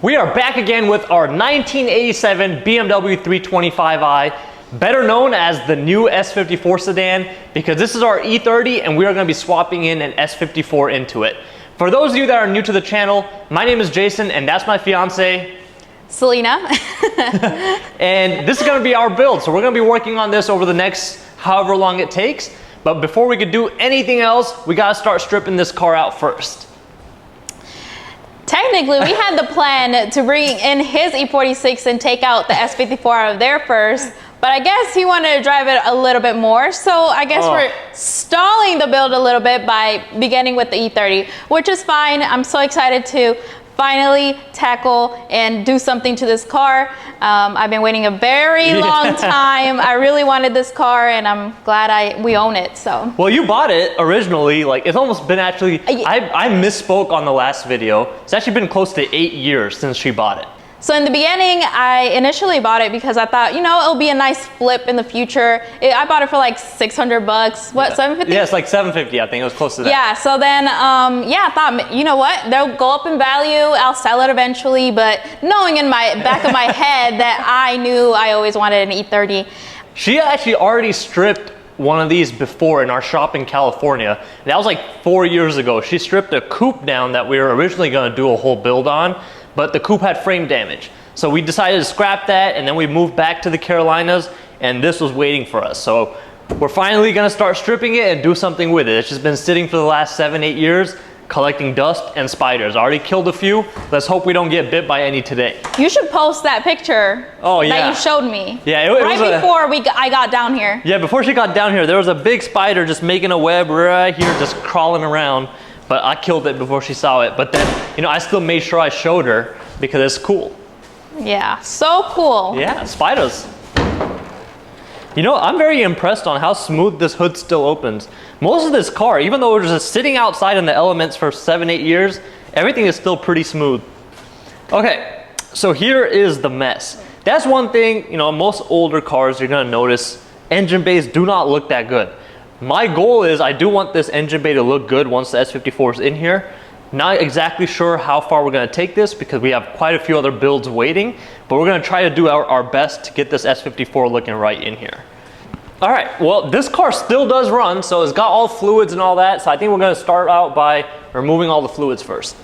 We are back again with our 1987 BMW 325i, better known as the new S54 sedan, because this is our E30 and we are going to be swapping in an S54 into it. For those of you that are new to the channel, my name is Jason and that's my fiance, Selena. and this is going to be our build. So we're going to be working on this over the next however long it takes. But before we could do anything else, we got to start stripping this car out first. Technically, we had the plan to bring in his E46 and take out the S54 out of there first, but I guess he wanted to drive it a little bit more. So I guess we're stalling the build a little bit by beginning with the E30, which is fine. I'm so excited to finally tackle and do something to this car. I've been waiting a very long time. I really wanted this car and I'm glad we own it, so. Well, you bought it originally, like it's almost been actually, I misspoke on the last video. It's actually been close to 8 years since she bought it. So in the beginning, I initially bought it because I thought, you know, it'll be a nice flip in the future. I bought it for like 600 bucks. What, 750? Yeah, it's like 750, I think. It was close to that. Yeah, so then, I thought, you know what? They'll go up in value. I'll sell it eventually. But knowing in my back of my head that I knew I always wanted an E30. She actually already stripped one of these before in our shop in California. That was like 4 years ago. She stripped a coupe down that we were originally going to do a whole build on, but the coupe had frame damage. So we decided to scrap that, and then we moved back to the Carolinas, and this was waiting for us. So we're finally gonna start stripping it and do something with it. It's just been sitting for the last 7-8 years, collecting dust and spiders. I already killed a few. Let's hope we don't get bit by any today. You should post that picture that you showed me. Yeah, before I got down here. Yeah, before she got down here, there was a big spider just making a web right here, just crawling around. But I killed it before she saw it. But then, you know, I still made sure I showed her because it's cool. Yeah, so cool. Yeah, spiders. You know, I'm very impressed on how smooth this hood still opens. Most of this car, even though it was just sitting outside in the elements for 7-8 years, everything is still pretty smooth. Okay, so here is the mess. That's one thing, you know, most older cars you're gonna notice, engine bays do not look that good. My goal is I do want this engine bay to look good once the S54 is in here. Not exactly sure how far we're going to take this because we have quite a few other builds waiting, but we're going to try to do our best to get this S54 looking right in here. All right, well, this car still does run, so it's got all fluids and all that, so I think we're going to start out by removing all the fluids first.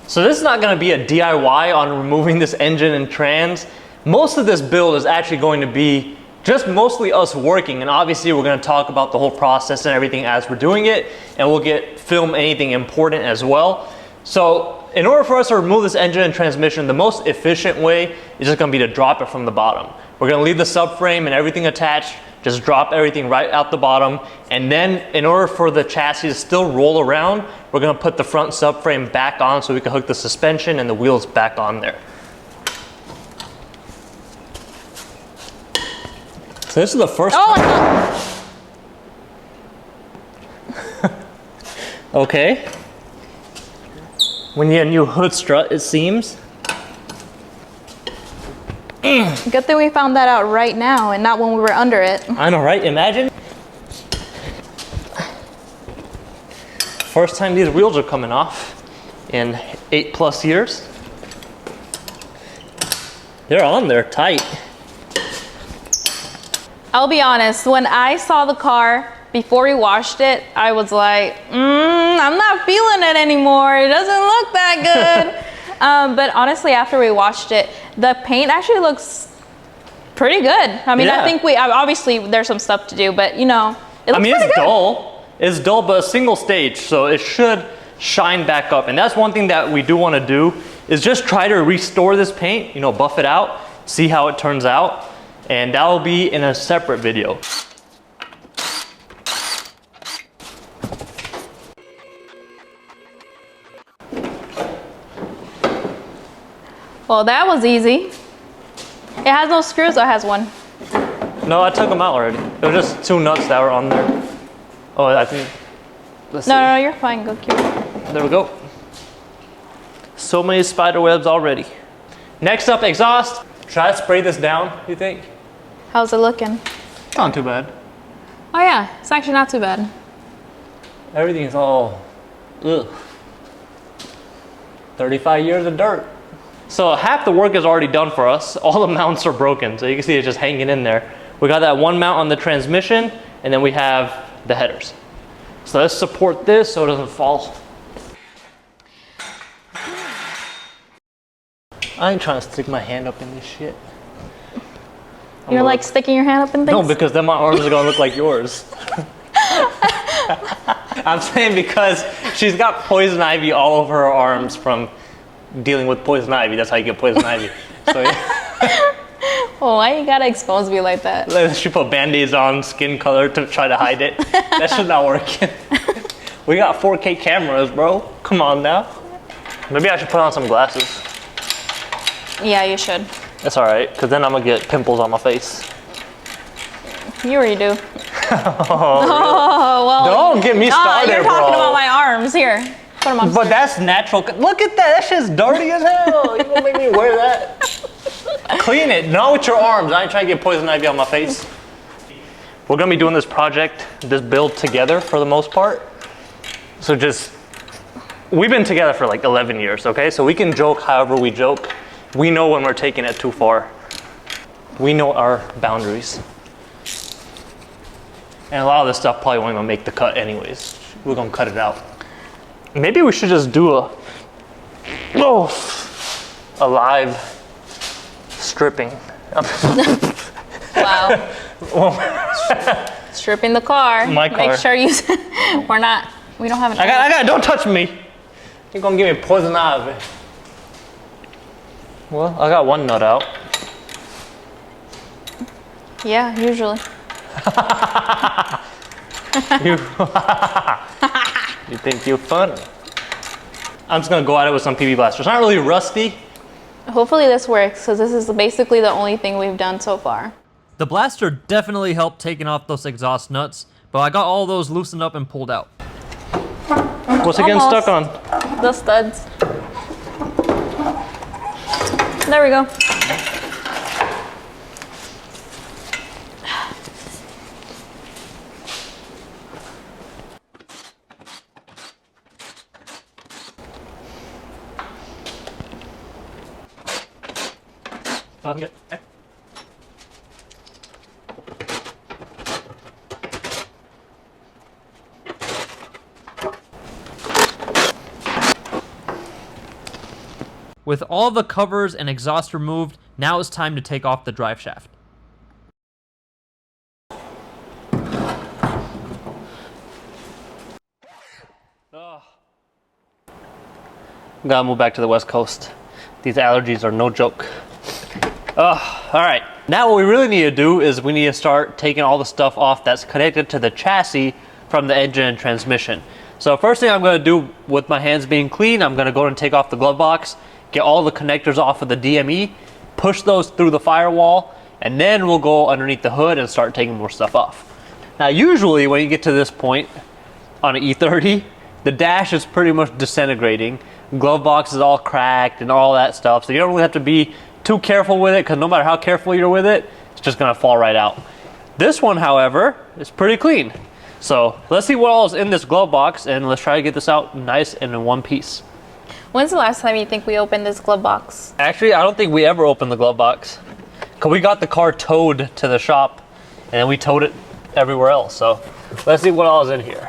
So this is not going to be a DIY on removing this engine and trans. Most of this build is actually going to be just mostly us working, and obviously we're going to talk about the whole process and everything as we're doing it, and we'll film anything important as well. So in order for us to remove this engine and transmission, the most efficient way is just going to be to drop it from the bottom. We're going to leave the subframe and everything attached, just drop everything right out the bottom, and then in order for the chassis to still roll around, we're going to put the front subframe back on so we can hook the suspension and the wheels back on there. So this is the first Okay. We need a new hood strut, it seems. Good thing we found that out right now and not when we were under it. I know, right? Imagine. First time these wheels are coming off in 8+ years. They're on there tight. I'll be honest, when I saw the car before we washed it, I was like, I'm not feeling it anymore. It doesn't look that good. But honestly, after we washed it, the paint actually looks pretty good. I mean, I think obviously there's some stuff to do, but you know, it looks pretty good. It's dull. It's dull, but a single stage, so it should shine back up. And that's one thing that we do want to do is just try to restore this paint, you know, buff it out, see how it turns out. And that will be in a separate video. Well, that was easy. It has no screws, or it has one? No, I took them out already. There were just 2 nuts that were on there. Oh, I think, let's see. No, you're fine, go keep it. There we go. So many spider webs already. Next up, exhaust. Should I spray this down, you think? How's it looking? Not too bad. Oh yeah, it's actually not too bad. Everything's all, ugh. 35 years of dirt. So half the work is already done for us. All the mounts are broken, so you can see it's just hanging in there. We got that one mount on the transmission, and then we have the headers. So let's support this so it doesn't fall. I ain't trying to stick my hand up in this shit. You're like sticking your hand up in things? No, because then my arms are gonna look like yours. I'm saying because she's got poison ivy all over her arms from dealing with poison ivy. That's how you get poison ivy. So yeah. Well, why you gotta expose me like that? She put band-aids on skin color to try to hide it. That should not work. We got 4K cameras, bro. Come on now. Maybe I should put on some glasses. Yeah, you should. That's all right, because then I'm gonna get pimples on my face. You already do. Oh, well. Don't get me started, you're talking about my arms. Here, put them on. But that's natural. Look at that. That shit's dirty as hell. You gonna make me wear that? Clean it. Not with your arms. I ain't trying to get poison ivy on my face. We're gonna be doing this project, this build together for the most part. So we've been together for like 11 years, okay? So we can joke however we joke. We know when we're taking it too far. We know our boundaries. And a lot of this stuff probably won't even make the cut anyways. We're gonna cut it out. Maybe we should just do a live stripping. Wow. Stripping the car. My car. Make sure you, we don't have an. I got, don't touch me. You're gonna give me poison ivy. Well, I got one nut out. Yeah, usually. You think you're funny? I'm just gonna go at it with some PB Blaster. It's not really rusty. Hopefully this works, because this is basically the only thing we've done so far. The blaster definitely helped taking off those exhaust nuts, but I got all those loosened up and pulled out. What's it getting stuck on? The studs. There we go. Okay. With all the covers and exhaust removed, now it's time to take off the drive shaft. Gotta move back to the West Coast. These allergies are no joke. All right, now what we really need to do is we need to start taking all the stuff off that's connected to the chassis from the engine and transmission. So first thing I'm gonna do with my hands being clean, I'm gonna go and take off the glove box, get all the connectors off of the DME, push those through the firewall, and then we'll go underneath the hood and start taking more stuff off. Now usually when you get to this point on an E30, the dash is pretty much disintegrating. Glove box is all cracked and all that stuff, so you don't really have to be too careful with it, because no matter how careful you're with it, it's just gonna fall right out. This one, however, is pretty clean. So let's see what all is in this glove box, and let's try to get this out nice and in one piece. When's the last time you think we opened this glove box? Actually, I don't think we ever opened the glove box, because we got the car towed to the shop, and then we towed it everywhere else. So let's see what all is in here.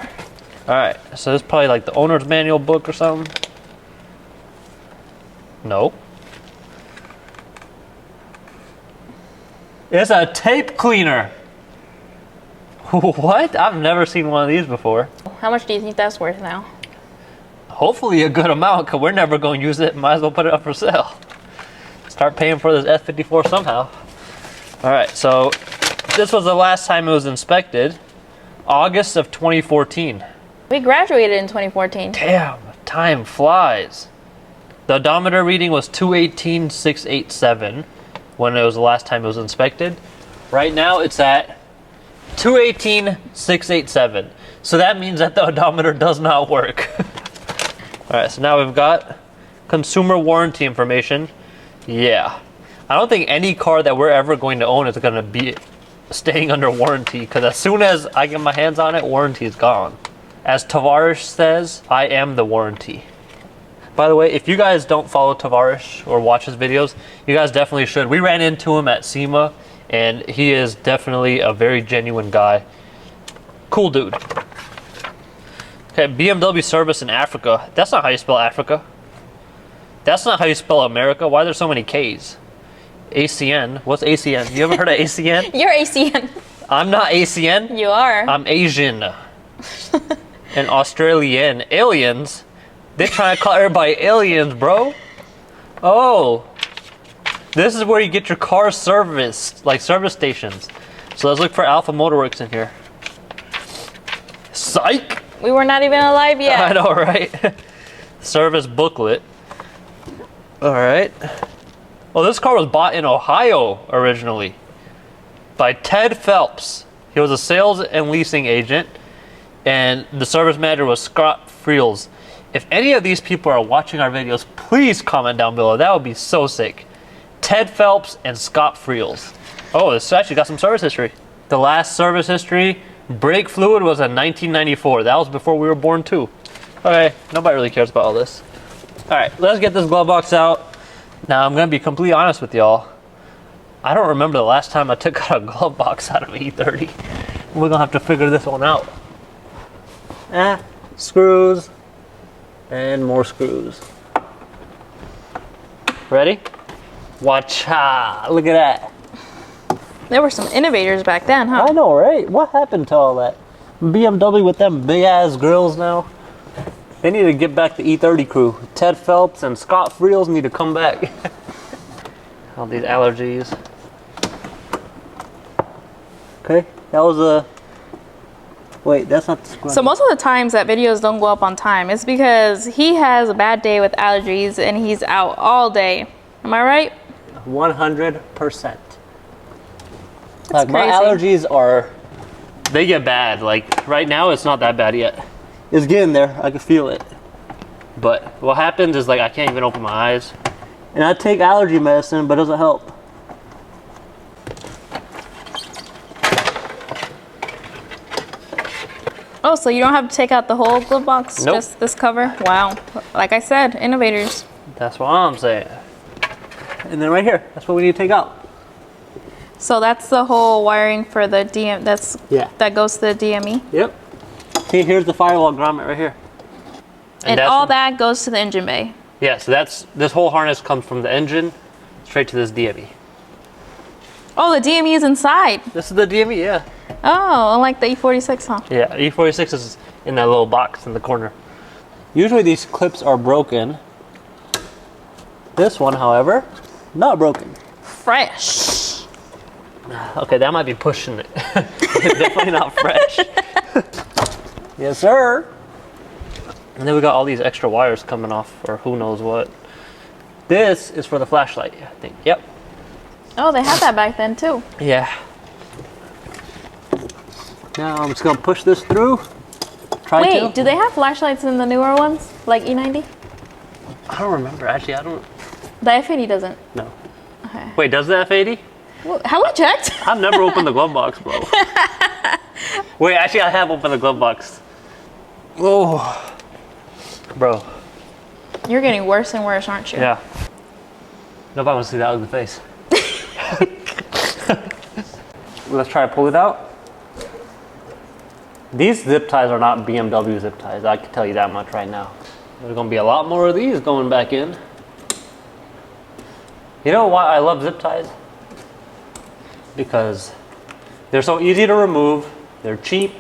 All right, so this is probably like the owner's manual book or something. Nope. It's a tape cleaner. What? I've never seen one of these before. How much do you think that's worth now? Hopefully a good amount, because we're never going to use it. Might as well put it up for sale. Start paying for this S54 somehow. All right, so this was the last time it was inspected. August of 2014. We graduated in 2014. Damn, time flies. The odometer reading was 218,687 when it was the last time it was inspected. Right now it's at 218,687. So that means that the odometer does not work. All right, so now we've got consumer warranty information. Yeah, I don't think any car that we're ever going to own is going to be staying under warranty, because as soon as I get my hands on it, warranty is gone. As Tavares says, I am the warranty. By the way, if you guys don't follow Tavares or watch his videos, you guys definitely should. We ran into him at SEMA, and he is definitely a very genuine guy. Cool dude. Okay, BMW service in Africa. That's not how you spell Africa. That's not how you spell America. Why are there so many K's? ACN. What's ACN? You ever heard of ACN? You're ACN. I'm not ACN. You are. I'm Asian. And Australian. Aliens? They're trying to call everybody aliens, bro. Oh. This is where you get your car serviced, like service stations. So let's look for Alpha Motorworks in here. Psych! We were not even alive yet. I know, right? Service booklet. All right. Oh, this car was bought in Ohio originally by Ted Phelps. He was a sales and leasing agent, and the service manager was Scott Friels. If any of these people are watching our videos, please comment down below. That would be so sick. Ted Phelps and Scott Friels. Oh, this actually got some service history. The last service history, brake fluid was in 1994. That was before we were born too. Okay, nobody really cares about all this. All right, let's get this glove box out. Now, I'm gonna be completely honest with y'all. I don't remember the last time I took out a glove box out of an E30. We're gonna have to figure this one out. Screws. And more screws. Ready? Watch out. Look at that. There were some innovators back then, huh? I know, right? What happened to all that? BMW with them big ass grills now. They need to get back the E30 crew. Ted Phelps and Scott Friels need to come back. All these allergies. Okay, that was a... Wait, that's not the screw. So most of the times that videos don't go up on time, it's because he has a bad day with allergies and he's out all day. Am I right? 100%. That's my crazy. allergies are, they get bad. Like right now, it's not that bad yet. It's getting there. I can feel it. But what happens is like I can't even open my eyes. And I take allergy medicine, but it doesn't help. Oh, so you don't have to take out the whole glove box, Nope. just this cover? Wow. Like I said, innovators. That's what I'm saying. And then right here, that's what we need to take out. So that's the whole wiring for the that goes to the DME. Yep. See, here's the firewall grommet right here. And all that goes to the engine bay. Yeah, so this whole harness comes from the engine straight to this DME. Oh, the DME is inside. This is the DME, yeah. Oh, unlike the E46, huh? Yeah, E46 is in that little box in the corner. Usually these clips are broken. This one, however, not broken. Fresh. Okay, that might be pushing it. Definitely not fresh. Yes, sir. And then we got all these extra wires coming off for who knows what. This is for the flashlight, I think. Yep. Oh, they had that back then too. Yeah. Now I'm just gonna push this through. Wait, do they have flashlights in the newer ones, like E90? I don't remember, actually, I don't. The F80 doesn't. No. Okay. Wait, does the F80? Well, have we checked? I've never opened the glove box, bro. Wait, actually, I have opened the glove box. Oh, bro. You're getting worse and worse, aren't you? Yeah. Nobody wants to see that ugly face. Let's try to pull it out. These zip ties are not BMW zip ties. I can tell you that much right now. There's gonna be a lot more of these going back in. You know why I love zip ties? Because they're so easy to remove, they're cheap,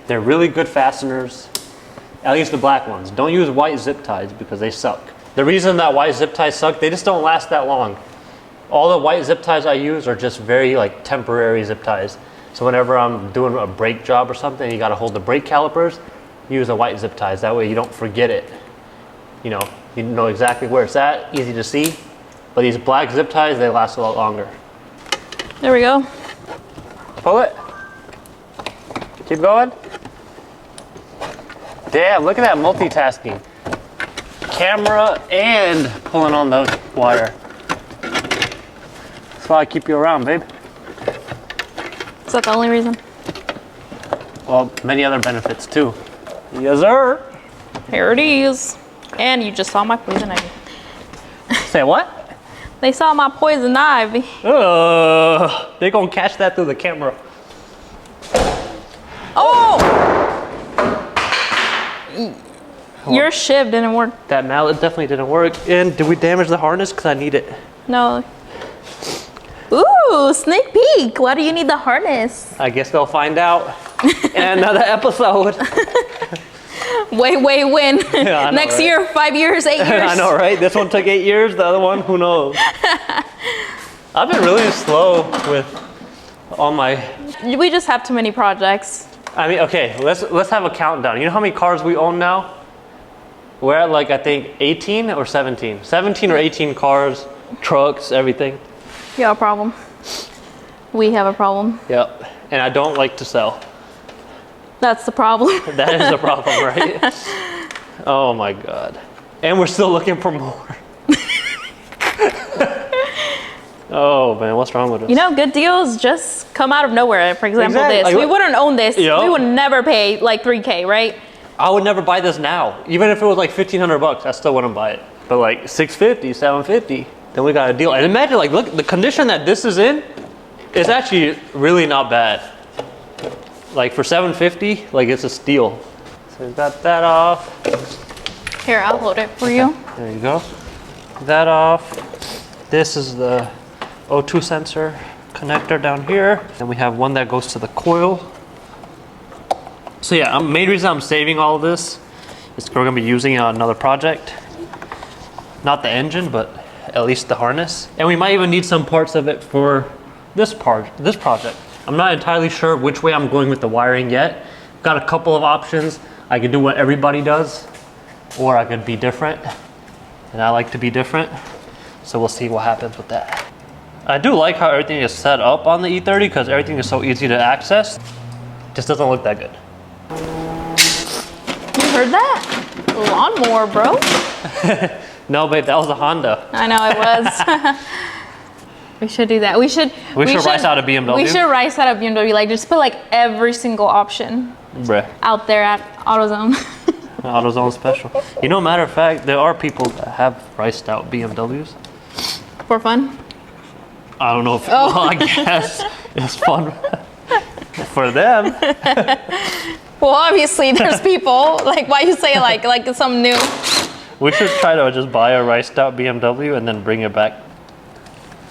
they're really good fasteners, at least the black ones. Don't use white zip ties because they suck. The reason that white zip ties suck, they just don't last that long. All the white zip ties I use are just very like temporary zip ties. So whenever I'm doing a brake job or something, you gotta hold the brake calipers, use a white zip ties. That way you don't forget it. You know exactly where it's at, easy to see. But these black zip ties, they last a lot longer. There we go. Pull it. Keep going. Damn, look at that multitasking. Camera and pulling on the wire. That's why I keep you around, babe. Is that the only reason? Well, many other benefits too. Yes, sir. Here it is. And you just saw my poison ivy. Say what? They saw my poison ivy. They gonna catch that through the camera. Oh! Your shiv didn't work. That mallet definitely didn't work. And did we damage the harness? Because I need it. No. Ooh, sneak peek. Why do you need the harness? I guess they'll find out in another episode. Wait, when? Yeah, Next right? year, 5 years, 8 years. I know, right? This one took 8 years. The other one, who knows? I've been really slow with all my... We just have too many projects. I mean, okay, let's have a countdown. You know how many cars we own now? We're at like, I think, 18 or 17. 17 or 18 cars, trucks, everything. You have a problem. We have a problem. Yep. And I don't like to sell. That's the problem. That is the problem, right? Oh my God. And we're still looking for more. Oh man, what's wrong with us? You know, good deals just come out of nowhere. For example, Exactly. this. Like, we wouldn't own this. Yep. We would never pay like 3K, right? I would never buy this now. Even if it was like $1,500, I still wouldn't buy it. But like $650, $750, then we got a deal. And imagine, like, look, the condition that this is in is actually really not bad. Like for $750, like it's a steal. So we got that off. Here, I'll hold it for you. There you go. That off. This is the O2 sensor connector down here. And we have one that goes to the coil. So yeah, main reason I'm saving all of this is we're gonna be using it on another project. Not the engine, but at least the harness. And we might even need some parts of it for this project. I'm not entirely sure which way I'm going with the wiring yet. Got a couple of options. I could do what everybody does, or I could be different. And I like to be different. So we'll see what happens with that. I do like how everything is set up on the E30 because everything is so easy to access. Just doesn't look that good. You heard that? Lawnmower, bro. No, babe, that was a Honda. I know it was. We should do that. We should rice out a BMW. We should rice out a BMW. Like just put like every single option Bruh. out there at AutoZone. AutoZone special. You know, matter of fact, there are people that have riced out BMWs. For fun? I don't know if, well, I guess it's fun for them. Well, obviously there's people. Like, why you say like it's something new? We should try to just buy a riced out BMW and then bring it back.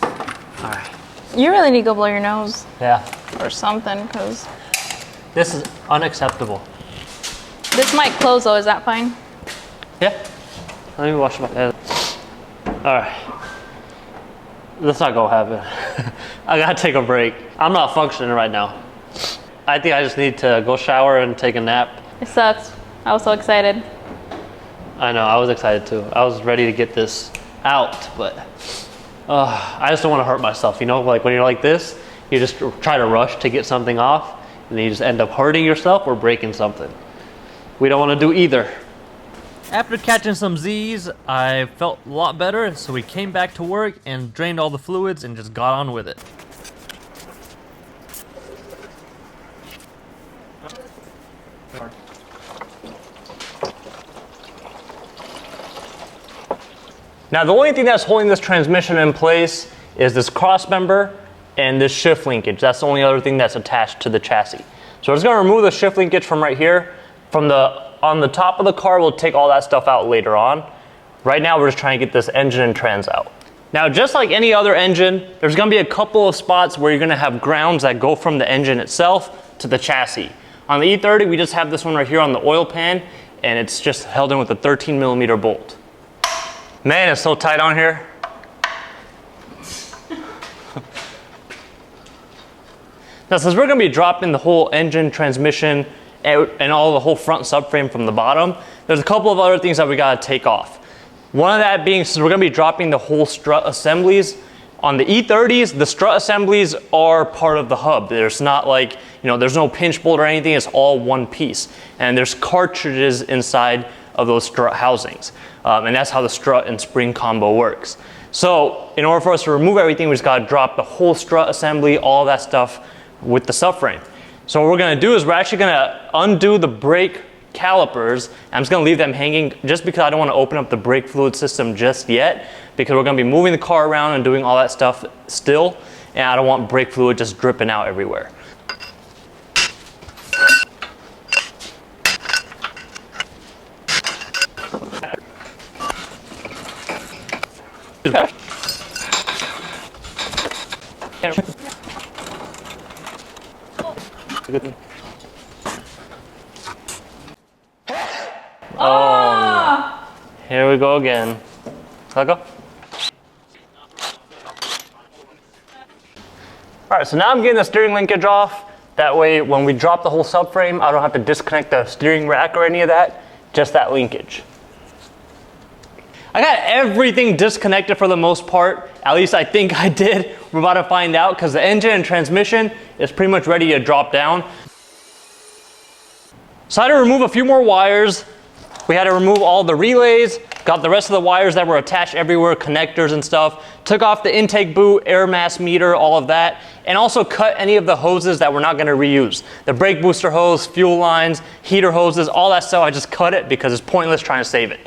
All right. You really need to go blow your nose Yeah. or something, because This is unacceptable. this might close though. Is that fine? Yeah. Let me wash my head. All right. Let's not go have it. I gotta take a break. I'm not functioning right now. I think I just need to go shower and take a nap. It sucks. I was so excited. I know, I was excited too. I was ready to get this out, but I just don't want to hurt myself. You know, like when you're like this, you just try to rush to get something off, and then you just end up hurting yourself or breaking something. We don't want to do either. After catching some Z's, I felt a lot better, so we came back to work and drained all the fluids and just got on with it. Now the only thing that's holding this transmission in place is this cross member and this shift linkage. That's the only other thing that's attached to the chassis. So we're just gonna remove the shift linkage from right here. On the top of the car, we'll take all that stuff out later on. Right now we're just trying to get this engine and trans out. Now just like any other engine, there's gonna be a couple of spots where you're gonna have grounds that go from the engine itself to the chassis. On the E30, we just have this one right here on the oil pan, and it's just held in with a 13mm bolt. Man, it's so tight on here. Now, since we're gonna be dropping the whole engine, transmission, and all the whole front subframe from the bottom, there's a couple of other things that we gotta take off. One of that being, since we're gonna be dropping the whole strut assemblies, on the E30s, the strut assemblies are part of the hub. There's not like, you know, there's no pinch bolt or anything, it's all one piece. And there's cartridges inside of those strut housings. And that's how the strut and spring combo works. So in order for us to remove everything, we just gotta drop the whole strut assembly, all that stuff with the subframe. So what we're gonna do is we're actually gonna undo the brake calipers. I'm just gonna leave them hanging just because I don't wanna open up the brake fluid system just yet, because we're gonna be moving the car around and doing all that stuff still, and I don't want brake fluid just dripping out everywhere. Oh! Here we go again. Let go. All right, so now I'm getting the steering linkage off. That way, when we drop the whole subframe, I don't have to disconnect the steering rack or any of that, just that linkage. I got everything disconnected for the most part. At least I think I did. We're about to find out because the engine and transmission is pretty much ready to drop down. So I had to remove a few more wires. We had to remove all the relays, got the rest of the wires that were attached everywhere, connectors and stuff, took off the intake boot, air mass meter, all of that, and also cut any of the hoses that we're not gonna reuse. The brake booster hose, fuel lines, heater hoses, all that stuff, I just cut it because it's pointless trying to save it.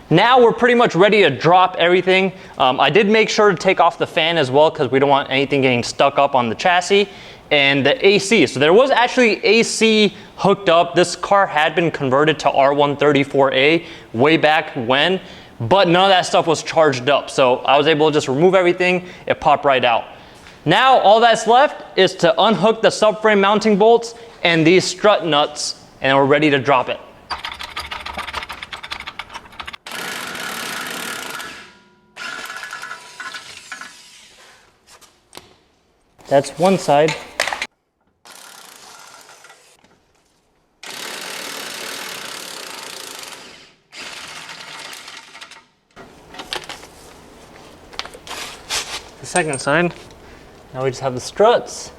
Now we're pretty much ready to drop everything. I did make sure to take off the fan as well because we don't want anything getting stuck up on the chassis. And the AC, so there was actually AC hooked up. This car had been converted to R134A way back when, but none of that stuff was charged up. So I was able to just remove everything, it popped right out. Now all that's left is to unhook the subframe mounting bolts and these strut nuts, and we're ready to drop it. That's one side. The second side. Now we just have the struts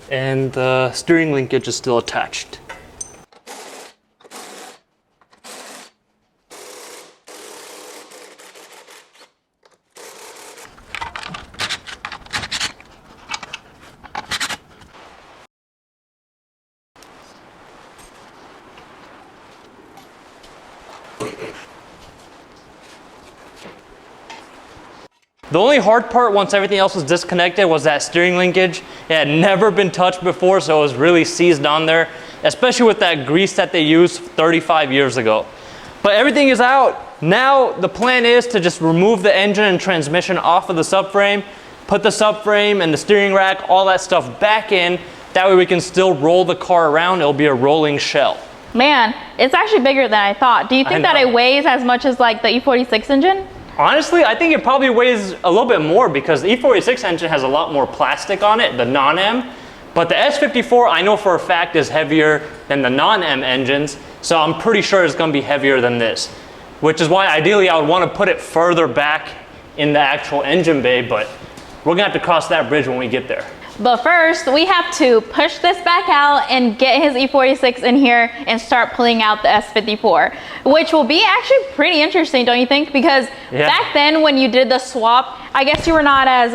and the steering linkage is still attached. The only hard part once everything else was disconnected was that steering linkage. It had never been touched before, so it was really seized on there, especially with that grease that they used 35 years ago. But everything is out. Now the plan is to just remove the engine and transmission off of the subframe, put the subframe and the steering rack, all that stuff back in. That way we can still roll the car around. It'll be a rolling shell. Man, it's actually bigger than I thought. Do you think that it weighs as much as like the E46 engine? Honestly, I think it probably weighs a little bit more because the E46 engine has a lot more plastic on it, the non-M. But the S54, I know for a fact, is heavier than the non-M engines. So I'm pretty sure it's going to be heavier than this. Which is why ideally I would want to put it further back in the actual engine bay. But we're going to have to cross that bridge when we get there. But first, we have to push this back out and get his E46 in here and start pulling out the S54, which will be actually pretty interesting, don't you think? Because back then when you did the swap, I guess you were not as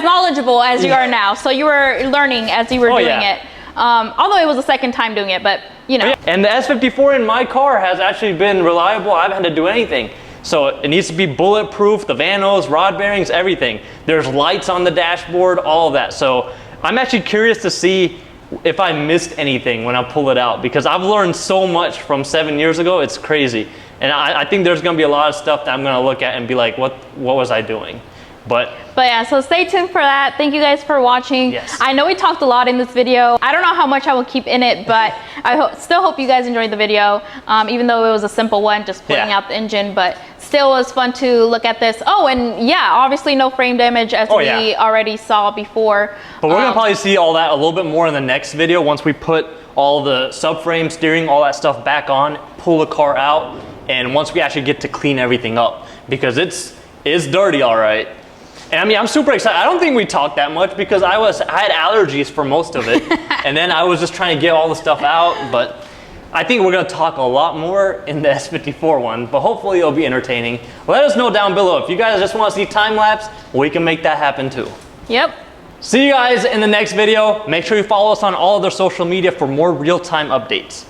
knowledgeable as you are now. So you were learning as you were doing it. Although it was the second time doing it, but you know. And the S54 in my car has actually been reliable. I haven't had to do anything. So it needs to be bulletproof, the vanos, rod bearings, everything. There's lights on the dashboard, all of that. So I'm actually curious to see if I missed anything when I pull it out, because I've learned so much from 7 years ago, it's crazy. And I think there's gonna be a lot of stuff that I'm gonna look at and be like, what was I doing? But yeah, so stay tuned for that. Thank you guys for watching. Yes. I know we talked a lot in this video. I don't know how much I will keep in it, but I still hope you guys enjoyed the video. Even though it was a simple one, just pulling out the engine, but still was fun to look at this. Oh, and yeah, obviously no frame damage as we already saw before. But we're gonna probably see all that a little bit more in the next video once we put all the subframe, steering, all that stuff back on, pull the car out, and once we actually get to clean everything up, because it's dirty, all right. And I mean, I'm super excited. I don't think we talked that much because I had allergies for most of it. And then I was just trying to get all the stuff out. But I think we're going to talk a lot more in the S54 one. But hopefully it'll be entertaining. Let us know down below. If you guys just want to see time lapse, we can make that happen too. Yep. See you guys in the next video. Make sure you follow us on all other social media for more real-time updates.